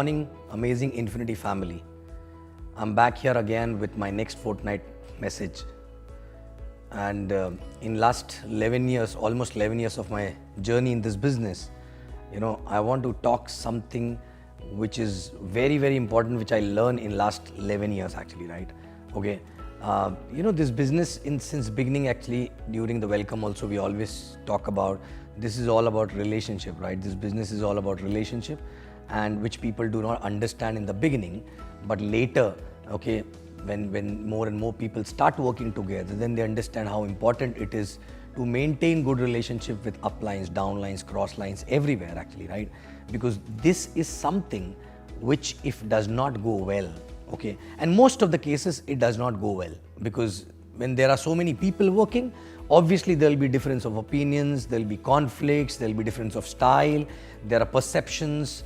morning, amazing Infiniti family. I'm back here again with my next fortnight message. And in last 11 years, almost 11 years of my journey in this business, I want to talk something which is very, very important, which I learned in last 11 years actually, right? Okay. This business since beginning actually, during the welcome also, we always talk about, this is all about relationship, right? This business is all about relationship, and which people do not understand in the beginning, but later, okay, when more and more people start working together, then they understand how important it is to maintain good relationship with uplines, downlines, cross lines, everywhere actually, right? Because this is something which if does not go well, okay, and most of the cases it does not go well, because when there are so many people working, obviously there will be difference of opinions, there will be conflicts, there will be difference of style, there are perceptions,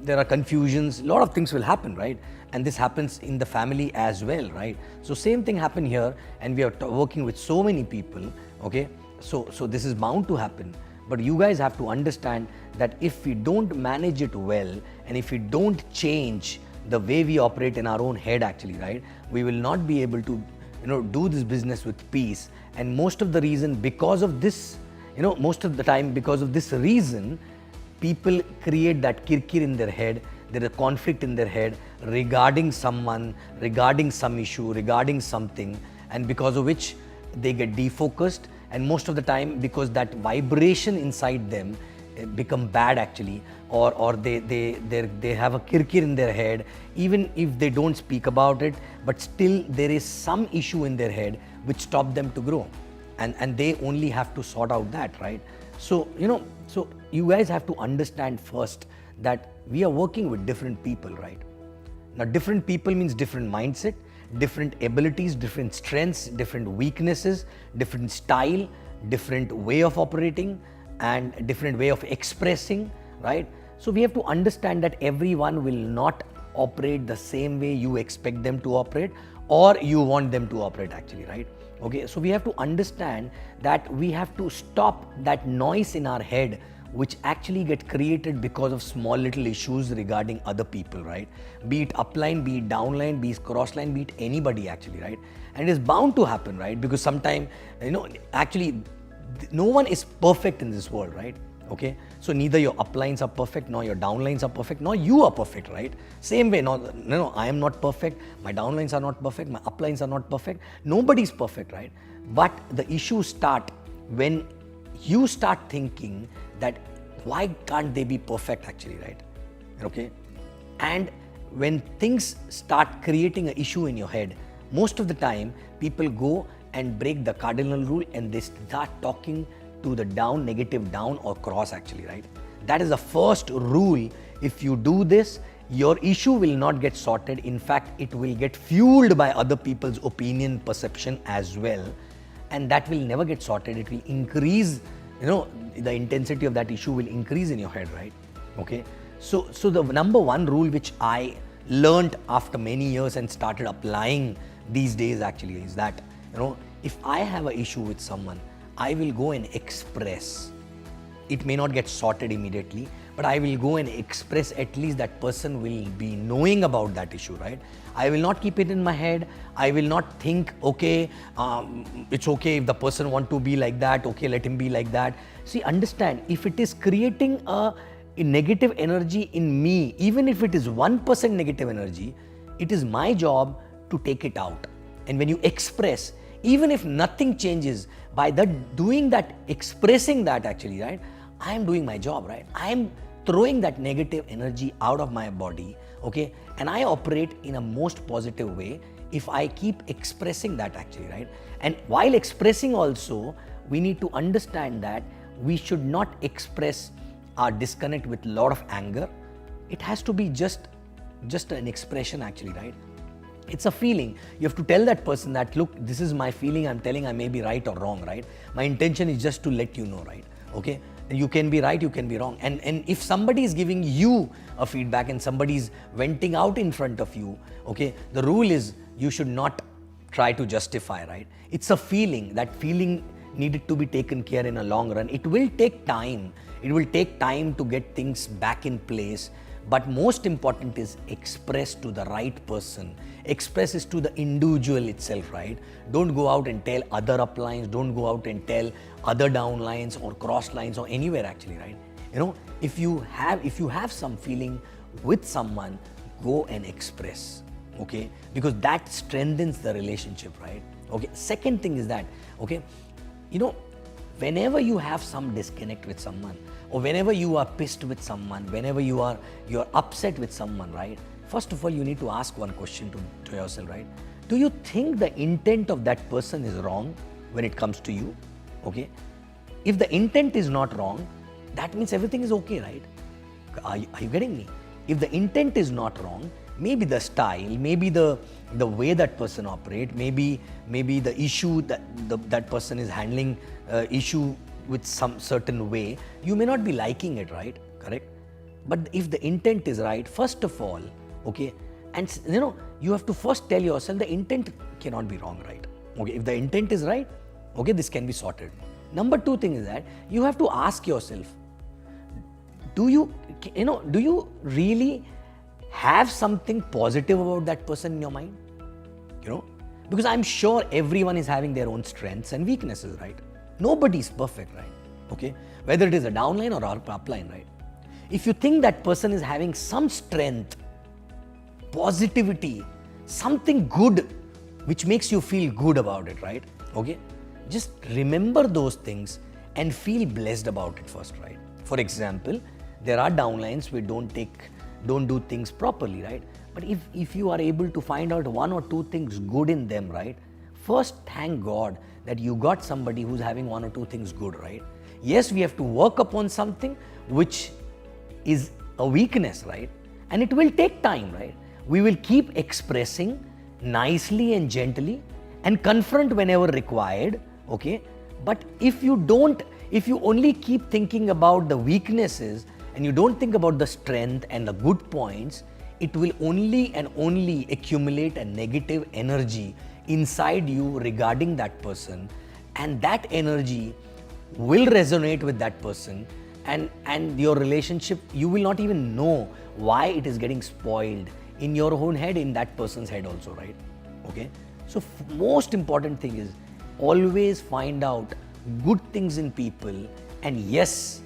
there are confusions, a lot of things will happen, right? And this happens in the family as well, right? So same thing happened here, and we are working with so many people, okay? So this is bound to happen. But you guys have to understand that if we don't manage it well, and if we don't change the way we operate in our own head actually, right, we will not be able to do this business with peace. And most of the reason because of this, most of the time because of this reason, people create that kirkir in their head, there is a conflict in their head regarding someone, regarding some issue, regarding something, and because of which they get defocused, and most of the time because that vibration inside them become bad actually, or they have a kirkir in their head, even if they don't speak about it, but still there is some issue in their head which stop them to grow, and they only have to sort out that, right? So so you guys have to understand first that we are working with different people, right? Now different people means different mindset, different abilities, different strengths, different weaknesses, different style, different way of operating, and different way of expressing, right? So we have to understand that everyone will not operate the same way you expect them to operate or you want them to operate actually, right? Okay, so we have to understand that we have to stop that noise in our head which actually get created because of small little issues regarding other people, right? Be it upline, be it downline, be it crossline, be it anybody actually, right? And it is bound to happen, right? Because sometimes, actually no one is perfect in this world, right? Okay, so neither your uplines are perfect, nor your downlines are perfect, nor you are perfect, right? Same way, no, I am not perfect, my downlines are not perfect, my uplines are not perfect, nobody is perfect, right? But the issues start when you start thinking that why can't they be perfect actually, right? Okay, and when things start creating an issue in your head, most of the time people go and break the cardinal rule and they start talking to the down, negative down or cross actually, right? That is the first rule. If you do this, your issue will not get sorted. In fact, it will get fueled by other people's opinion, perception as well. And that will never get sorted. It will increase, the intensity of that issue will increase in your head, right? Okay. So the number one rule which I learned after many years and started applying these days actually is that, if I have an issue with someone, I will go and express. It may not get sorted immediately, but I will go and express, at least that person will be knowing about that issue, right? I will not keep it in my head. I will not think, okay, it's okay if the person want to be like that, okay, let him be like that. See, understand, if it is creating a negative energy in me, even if it is 1% negative energy, it is my job to take it out. And when you express, even if nothing changes, by doing that, expressing that actually, right, I am doing my job, right? I am throwing that negative energy out of my body, okay? And I operate in a most positive way if I keep expressing that actually, right? And while expressing also, we need to understand that we should not express our disconnect with a lot of anger. It has to be just an expression actually, right? It's a feeling. You have to tell that person that, look, this is my feeling, I'm telling I may be right or wrong, right? My intention is just to let you know, right? Okay? You can be right, you can be wrong. And if somebody is giving you a feedback and somebody is venting out in front of you, okay, the rule is you should not try to justify, right? It's a feeling. That feeling needed to be taken care in a long run. It will take time. It will take time to get things back in place. But most important is express to the right person. Express is to the individual itself, right? Don't go out and tell other uplines, don't go out and tell other downlines or cross lines or anywhere actually, right? You know, if you have some feeling with someone, go and express, okay? Because that strengthens the relationship, right? Okay. Second thing is that, okay, you know, whenever you have some disconnect with someone, or whenever you are pissed with someone, whenever you're upset with someone, right? First of all, you need to ask one question to yourself, right? Do you think the intent of that person is wrong when it comes to you? Okay. If the intent is not wrong, that means everything is okay, right? Are you getting me? If the intent is not wrong, maybe the style, maybe the way that person operates, maybe the issue that person is handling issue with some certain way, you may not be liking it, right? Correct? But if the intent is right, first of all, okay, and you know, you have to first tell yourself the intent cannot be wrong, right? Okay, if the intent is right, okay, this can be sorted. Number two thing is that you have to ask yourself, do you really have something positive about that person in your mind? You know, because I'm sure everyone is having their own strengths and weaknesses, right? Nobody is perfect, right? Okay, whether it is a downline or upline, right? If you think that person is having some strength, positivity, something good which makes you feel good about it, right? Okay, just remember those things and feel blessed about it first, right? For example, there are downlines we don't do things properly, right? But if you are able to find out one or two things good in them, right? First, thank God that you got somebody who's having one or two things good, right? Yes, we have to work upon something which is a weakness, right? And it will take time, right? We will keep expressing nicely and gently and confront whenever required, okay? But if you only keep thinking about the weaknesses and you don't think about the strength and the good points, it will only and only accumulate a negative energy inside you regarding that person, and that energy will resonate with that person, and your relationship, you will not even know why it is getting spoiled in your own head, in that person's head also, right? Okay, so most important thing is always find out good things in people, and yes,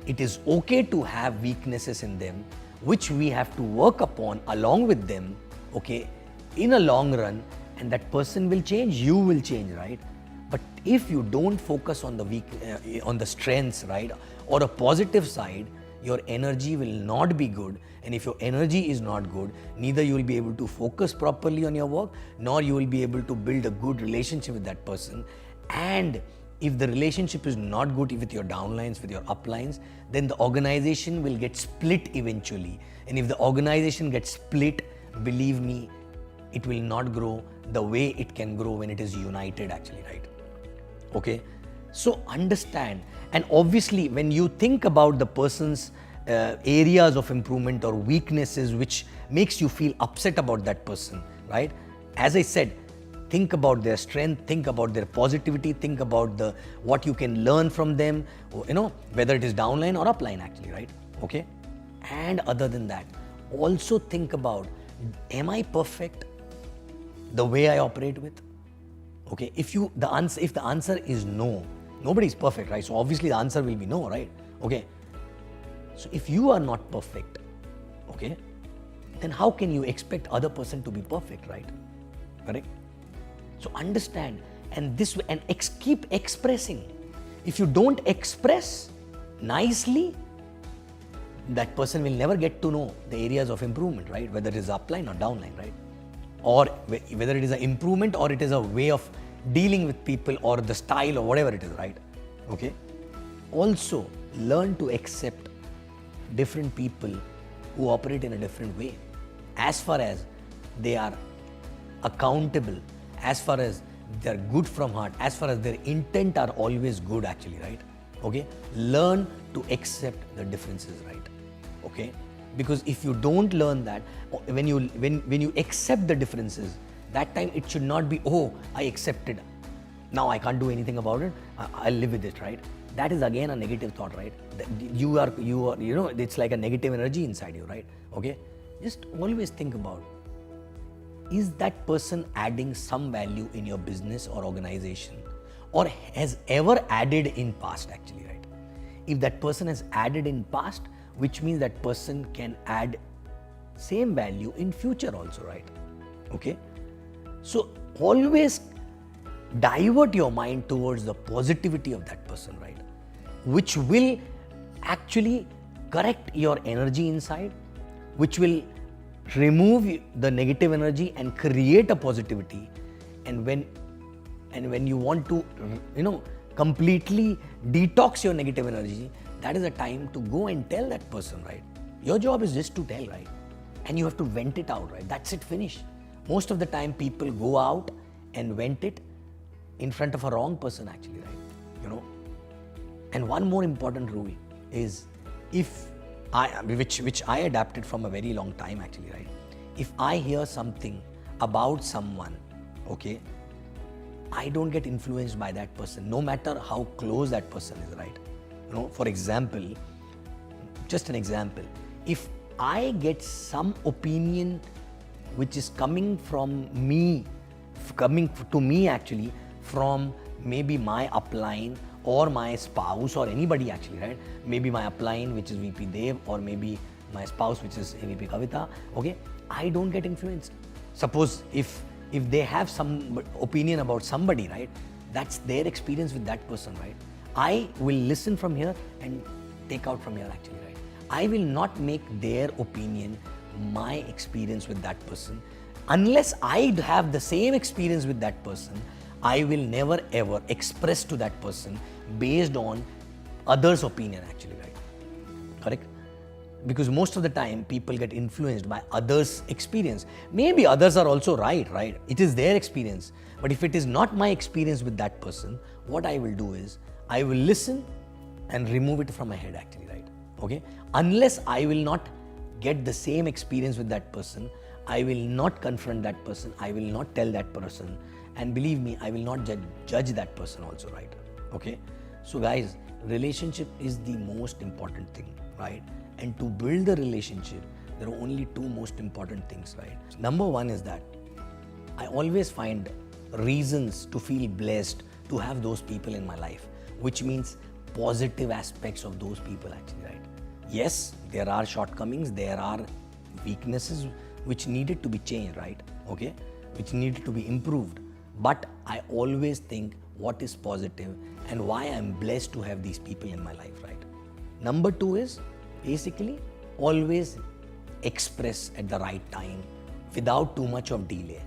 it is okay to have weaknesses in them which we have to work upon along with them, okay, in a long run, and that person will change, you will change, right? But if you don't focus on the strengths, right, or a positive side, your energy will not be good. And if your energy is not good, neither you will be able to focus properly on your work, nor you will be able to build a good relationship with that person. And if the relationship is not good with your downlines, with your uplines, then the organization will get split eventually. And if the organization gets split, believe me, it will not grow the way it can grow when it is united actually, right? Okay, so understand. And obviously when you think about the person's areas of improvement or weaknesses which makes you feel upset about that person, right? As I said, think about their strength, think about their positivity, think about what you can learn from them, you know, whether it is downline or upline actually, right? Okay, and other than that, also think about, am I perfect the way I operate with? Okay, if the answer is no, nobody is perfect, right? So obviously the answer will be no, right? Okay, so if you are not perfect, okay, then how can you expect other person to be perfect, right? Correct? So understand, and keep expressing. If you don't express nicely, that person will never get to know the areas of improvement, right? Whether it is upline or downline, right? Or whether it is an improvement or it is a way of dealing with people or the style or whatever it is, right? Okay. Also, learn to accept different people who operate in a different way, as far as they are accountable, as far as they're good from heart, as far as their intent are always good actually, right? Okay, learn to accept the differences, right? Okay, because if you don't learn that, when you accept the differences, that time it should not be, oh, I accepted, now I can't do anything about it, I'll live with it, right? that is again a negative thought, right? You are, it's like a negative energy inside you, right? Okay, just always think about, is that person adding some value in your business or organization, or has ever added in past actually, right? If that person has added in past, which means that person can add same value in future also, right? Okay, so always divert your mind towards the positivity of that person, right? Which will actually correct your energy inside, which will remove the negative energy and create a positivity. And when you want to, completely detox your negative energy, that is the time to go and tell that person, right? Your job is just to tell, right? And you have to vent it out, right? That's it, finish. Most of the time people go out and vent it in front of a wrong person actually, right? And one more important rule is, which I adapted from a very long time actually, right? If I hear something about someone, okay, I don't get influenced by that person, no matter how close that person is, right? For example, just an example, if I get some opinion which is coming to me actually from maybe my upline or my spouse or anybody actually, right? Maybe my upline, which is VP Dev, or maybe my spouse, which is VP Kavita, okay? I don't get influenced. Suppose if they have some opinion about somebody, right? That's their experience with that person, right? I will listen from here and take out from here actually, right? I will not make their opinion my experience with that person. Unless I have the same experience with that person, I will never ever express to that person based on others' opinion actually, right? Correct? Because most of the time people get influenced by others' experience. Maybe others are also right? It is their experience. But if it is not my experience with that person, what I will do is, I will listen and remove it from my head actually, right? Okay? Unless I will not get the same experience with that person, I will not confront that person, I will not tell that person, and believe me, I will not judge that person also, right? Okay? So guys, relationship is the most important thing, right? And to build a relationship, there are only two most important things, right? Number one is that I always find reasons to feel blessed to have those people in my life, which means positive aspects of those people actually, right? Yes, there are shortcomings, there are weaknesses which needed to be changed, right? Okay? Which needed to be improved. But I always think what is positive and why I'm blessed to have these people in my life, right? Number two is basically always express at the right time without too much of delay.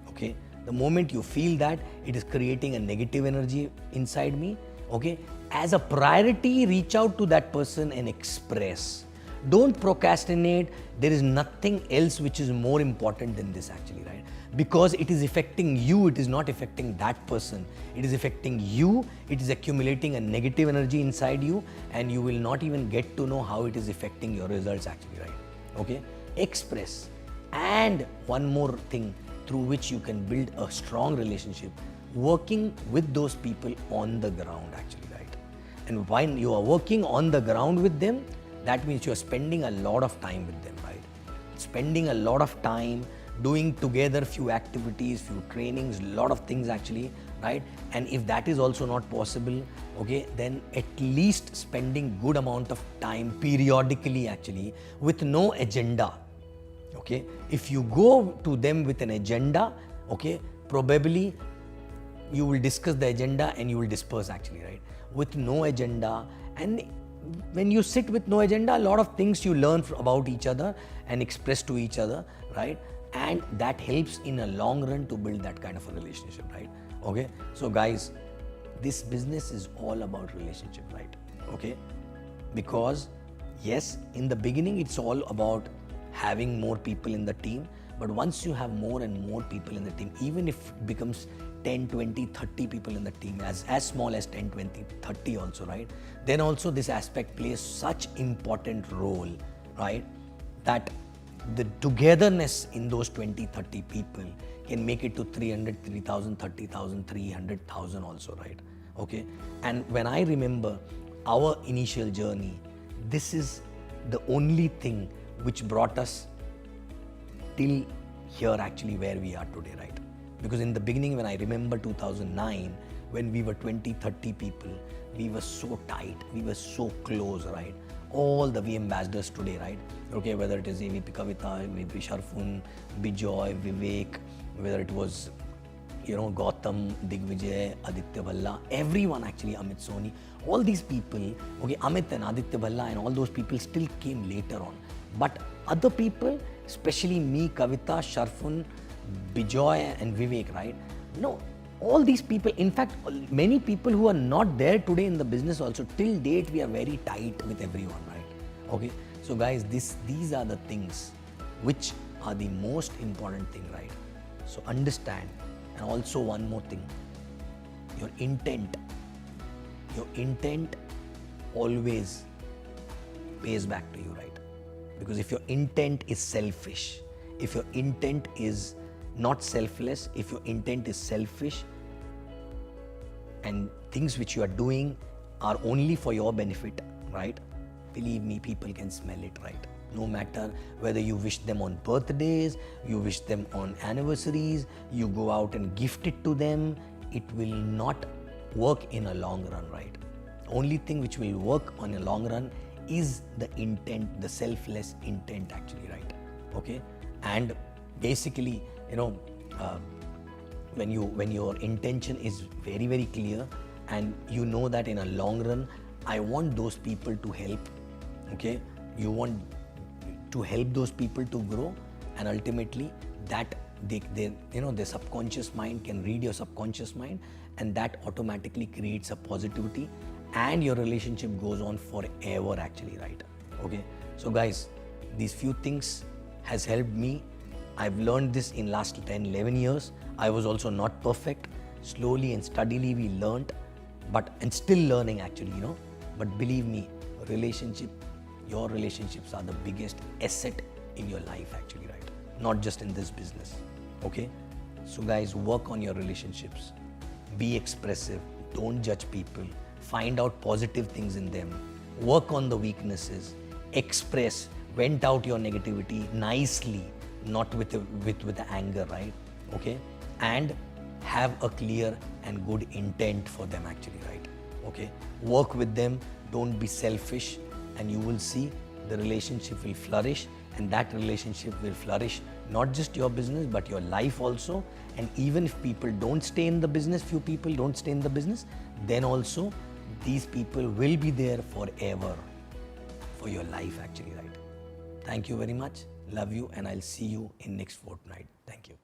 Okay? The moment you feel that it is creating a negative energy inside me, okay, as a priority, reach out to that person and express. Don't procrastinate. There is nothing else which is more important than this actually, right? Because it is affecting you, it is not affecting that person. It is affecting you, it is accumulating a negative energy inside you, and you will not even get to know how it is affecting your results actually, right? Okay? Express. And one more thing through which you can build a strong relationship, working with those people on the ground actually, right? And when you are working on the ground with them, that means you are spending a lot of time with them, right? Spending a lot of time doing together few activities, few trainings, lot of things actually, right? And if that is also not possible, okay, then at least spending good amount of time periodically actually with no agenda. Okay, if you go to them with an agenda, okay, probably you will discuss the agenda and you will disperse actually, right? With no agenda, and when you sit with no agenda, a lot of things you learn about each other and express to each other, right? And that helps in a long run to build that kind of a relationship, right? Okay, so guys, this business is all about relationship, right? Okay, because yes, in the beginning it's all about having more people in the team, but once you have more and more people in the team, even if it becomes 10, 20, 30 people in the team, as small as 10, 20, 30 also, right? Then also this aspect plays such important role, right? That the togetherness in those 20, 30 people can make it to 300, 3,000, 30,000, 300,000 also, right? Okay, and when I remember our initial journey, this is the only thing which brought us till here actually where we are today, right? Because in the beginning, when I remember 2009, when we were 20, 30 people, we were so tight, we were so close, right? All the V ambassadors today, right? Okay, whether it is AVP Kavita, AVP Sharfun, Bijoy, Vivek, whether it was Gautam, Digvijay, Aditya Bhalla, everyone actually, Amit Soni, all these people, okay, Amit and Aditya Bhalla and all those people still came later on. But other people, especially me, Kavita, Sharfun, Bijoy and Vivek, right? No, all these people, in fact, many people who are not there today in the business also, till date we are very tight with everyone, right? Okay, so guys, these are the things which are the most important thing, right? So understand. And also one more thing, your intent always pays back to you, right? Because if your intent is selfish, if your intent is not selfless, if your intent is selfish and things which you are doing are only for your benefit, right? Believe me, people can smell it, right? No matter whether you wish them on birthdays, you wish them on anniversaries, you go out and gift it to them, it will not work in a long run, right? Only thing which will work on a long run is the intent, the selfless intent actually, right? Okay? And basically, when your intention is very, very clear and you know that in a long run, I want those people to help, okay? You want to help those people to grow, and ultimately that their subconscious mind can read your subconscious mind, and that automatically creates a positivity and your relationship goes on forever actually, right? Okay, so guys, these few things has helped me. I've learned this in last 10, 11 years. I was also not perfect. Slowly and steadily we learned, and still learning actually, but believe me, your relationships are the biggest asset in your life actually, right? Not just in this business, okay? So guys, work on your relationships. Be expressive, don't judge people. Find out positive things in them. Work on the weaknesses. Express, vent out your negativity nicely, not with the anger, right? Okay? And have a clear and good intent for them actually, right? Okay? Work with them, don't be selfish, and you will see the relationship will flourish, and that relationship will flourish not just your business but your life also. And even if people don't stay in the business, few people don't stay in the business, then also these people will be there forever for your life actually, right? Thank you very much. Love you, and I'll see you in next fortnight. Thank you.